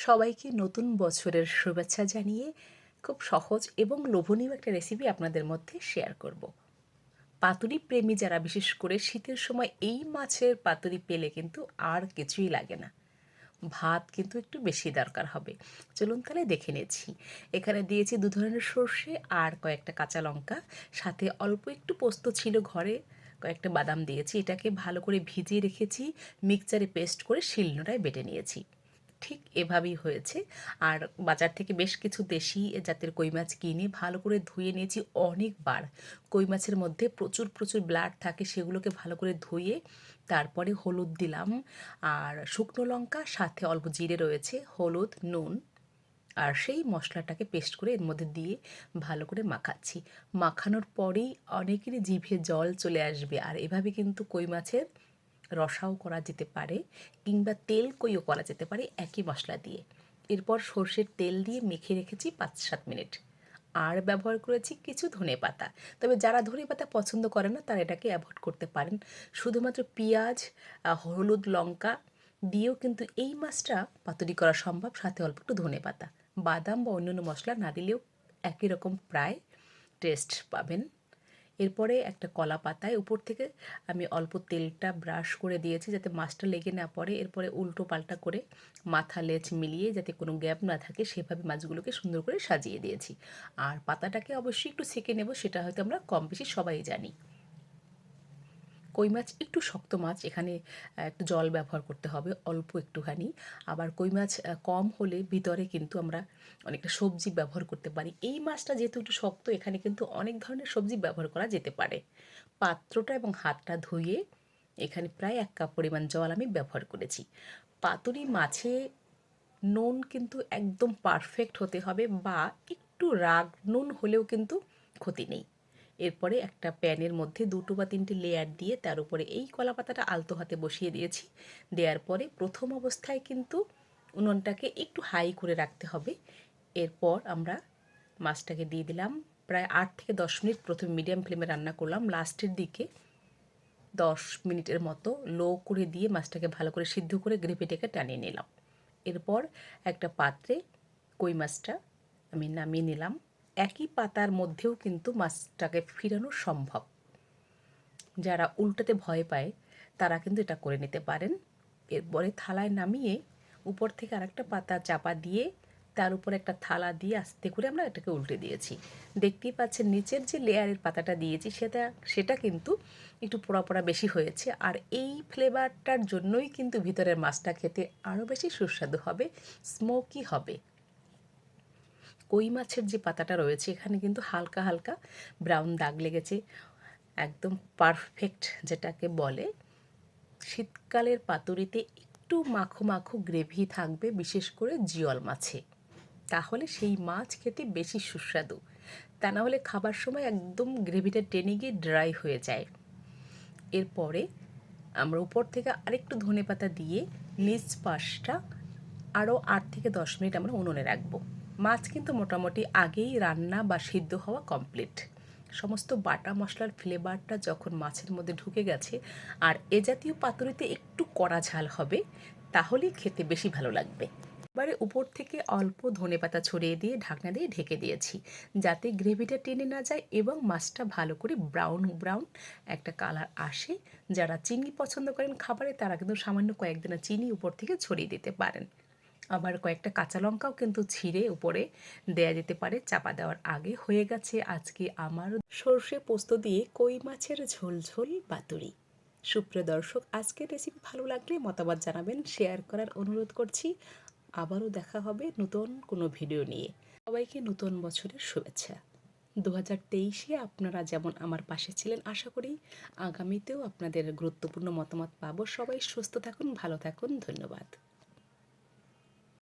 সবাইকে নতুন বছরের শুভেচ্ছা জানিয়ে খুব সহজ এবং লোভনীয় একটা রেসিপি আপনাদের মধ্যে শেয়ার করব। পাতুরি প্রেমী যারা, বিশেষ করে শীতের সময় এই মাছের পাতুরি পেলে কিন্তু আর কিছুই লাগে না। ভাত কিন্তু একটু বেশি দরকার হবে। চলুন তাহলে দেখে নিচ্ছি। এখানে দিয়েছি 2 ধরনের সর্ষে আর কয়েকটা কাঁচা লঙ্কা, সাথে অল্প একটু পোস্ত ছিল ঘরে, কয়েকটা বাদাম দিয়েছি। এটাকে ভালো করে ভিজিয়ে রেখেছি, মিক্সচারে পেস্ট করে শিলনোড়ায় বেটে নিয়েছি। ঠিক এভাবেই হয়েছে। আর বাজার থেকে বেশ কিছু দেশি জাতের কই মাছ কিনে ভালো করে ধুয়ে নিয়েছি অনেকবার। কই মাছের মধ্যে প্রচুর প্রচুর ব্লাড থাকে, সেগুলোকে ভালো করে ধুয়ে তারপরে হলুদ দিলাম আর শুকনো লঙ্কা, সাথে অল্প জিরে রয়েছে, হলুদ, নুন, আর সেই মশলাটাকে পেস্ট করে এর মধ্যে দিয়ে ভালো করে মাখাচ্ছি। মাখানোর পরেই অনেকেরই জিভে জল চলে আসবে। আর এভাবে কিন্তু কই মাছের রসাও করা যেতে পারে, কিংবা তেল কইও করা যেতে পারে একই মশলা দিয়ে। এরপর সর্ষের তেল দিয়ে মেখে রেখেছি 5-7 মিনিট। আর ব্যবহার করেছি কিছু ধনেপাতা। তবে যারা ধনেপাতা পছন্দ করে না তারা এটাকে অ্যাভয়েড করতে পারেন। শুধুমাত্র পেঁয়াজ, হলুদ, লঙ্কা দিয়েও কিন্তু এই মাছটা পাতুরি করা সম্ভব, সাথে অল্প একটু ধনেপাতা। বাদাম বা অন্যান্য মশলা না দিলেও একই রকম প্রায় টেস্ট পাবেন। এরপরে একটা কলা পাতায় উপর থেকে আমি অল্প তেলটা ব্রাশ করে দিয়েছি যাতে মাছটা লেগে না পড়ে। এরপরে উল্টো পাল্টা করে মাথা লেজ মিলিয়ে যাতে কোনো গ্যাপ না থাকে সেভাবে মাছগুলোকে সুন্দর করে সাজিয়ে দিয়েছি। আর পাতাটাকে অবশ্যই একটু সেঁকে নেব, সেটা হয়তো আমরা কম বেশি সবাই জানি। কই মাছ একটু শক্ত মাছ, এখানে একটু জল ব্যবহার করতে হবে অল্প একটুখানি। আবার কই মাছ কম হলে ভিতরে কিন্তু আমরা অনেকটা সবজি ব্যবহার করতে পারি। এই মাছটা যেহেতু একটু শক্ত, এখানে কিন্তু অনেক ধরনের সবজি ব্যবহার করা যেতে পারে। পাত্রটা এবং হাতটা ধুয়ে এখানে প্রায় 1 কাপ পরিমাণ জল আমি ব্যবহার করেছি। পাতুরি মাছে নুন কিন্তু একদম পারফেক্ট হতে হবে, বা একটু রাগ নুন হলেও কিন্তু ক্ষতি নেই। এরপরে একটা প্যানের মধ্যে 2 বা 3টে লেয়ার দিয়ে তার উপরে এই কলা পাতাটা আলতো হাতে বসিয়ে দিয়েছি। দেওয়ার পরে প্রথম অবস্থায় কিন্তু উনুনটাকে একটু হাই করে রাখতে হবে। এরপর আমরা মাছটাকে দিয়ে দিলাম। প্রায় 8 থেকে 10 মিনিট প্রথমে মিডিয়াম ফ্লেমে রান্না করলাম, লাস্টের দিকে 10 মিনিটের মতো লো করে দিয়ে মাছটাকে ভালো করে সিদ্ধ করে গ্রেভিটাকে টানিয়ে নিলাম। এরপর একটা পাত্রে কই মাছটা আমি নামিয়ে নিলাম। একই পাতার মধ্যেও কিন্তু মাছটাকে ফিরানো সম্ভব। যারা উল্টাতে ভয় পায় তারা কিন্তু এটা করে নিতে পারেন। এরপরে থালায় নামিয়ে উপর থেকে আরেকটা পাতা চাপা দিয়ে তার উপর একটা থালা দিয়ে আস্তে করে আমরা এটাকে উল্টে দিয়েছি। দেখতেই পাচ্ছেন নিচের যে লেয়ারের পাতাটা দিয়েছি সেটা কিন্তু একটু পোড়া পোড়া বেশি হয়েছে। আর এই ফ্লেভারটার জন্যই কিন্তু ভিতরের মাছটা খেতে আরও বেশি সুস্বাদু হবে, স্মোকি হবে। কই মাছের যে পাতাটা রয়েছে এখানে কিন্তু হালকা হালকা ব্রাউন দাগ লেগেছে, একদম পারফেক্ট যেটাকে বলে। শীতকালের পাতুরিতে একটু মাখো মাখো গ্রেভি থাকবে, বিশেষ করে জিওল মাছে, তাহলে সেই মাছ খেতে বেশি সুস্বাদু। তা না হলে খাবার সময় একদম গ্রেভিটা টেনে গিয়ে ড্রাই হয়ে যায়। এরপরে আমরা উপর থেকে আরেকটু ধনেপাতা দিয়ে নিচ পাশটা আরও 8 থেকে 10 মিনিট আমরা উনুনে রাখবো। মাছ কিন্তু মোটামুটি আগেই রান্না বা সিদ্ধ হওয়া কমপ্লিট। সমস্ত বাটা মশলার ফ্লেভারটা যখন মাছের মধ্যে ঢুকে গেছে, আর এ জাতীয় পাতুরিতে একটু কড়া ঝাল হবে, তাহলেই খেতে বেশি ভালো লাগবে। এবারে উপর থেকে অল্প ধনেপাতা ছড়িয়ে দিয়ে ঢাকনা দিয়ে ঢেকে দিয়েছি, যাতে গ্রেভিটা টেনে না যায় এবং মাছটা ভালো করে ব্রাউন ব্রাউন একটা কালার আসে। যারা চিনি পছন্দ করেন খাবারে তারা কিন্তু সামান্য কয়েকদানা চিনি উপর থেকে ছড়িয়ে দিতে পারেন। আবার কয়েকটা কাঁচা লঙ্কাও কিন্তু ছিঁড়ে উপরে দেয়া যেতে পারে চাপা দেওয়ার আগে। হয়ে গেছে আজকে আমার সর্ষে পোস্ত দিয়ে কই মাছের ঝোল ঝোল পাতুরি। সুপ্রিয় দর্শক, আজকের রেসিপি ভালো লাগলে মতামত জানাবেন, শেয়ার করার অনুরোধ করছি। আবারও দেখা হবে নতুন কোনো ভিডিও নিয়ে। সবাইকে নতুন বছরের শুভেচ্ছা। 2023-এ আপনারা যেমন আমার পাশে ছিলেন, আশা করি আগামীতেও আপনাদের গুরুত্বপূর্ণ মতামত পাবো। সবাই সুস্থ থাকুন, ভালো থাকুন, ধন্যবাদ।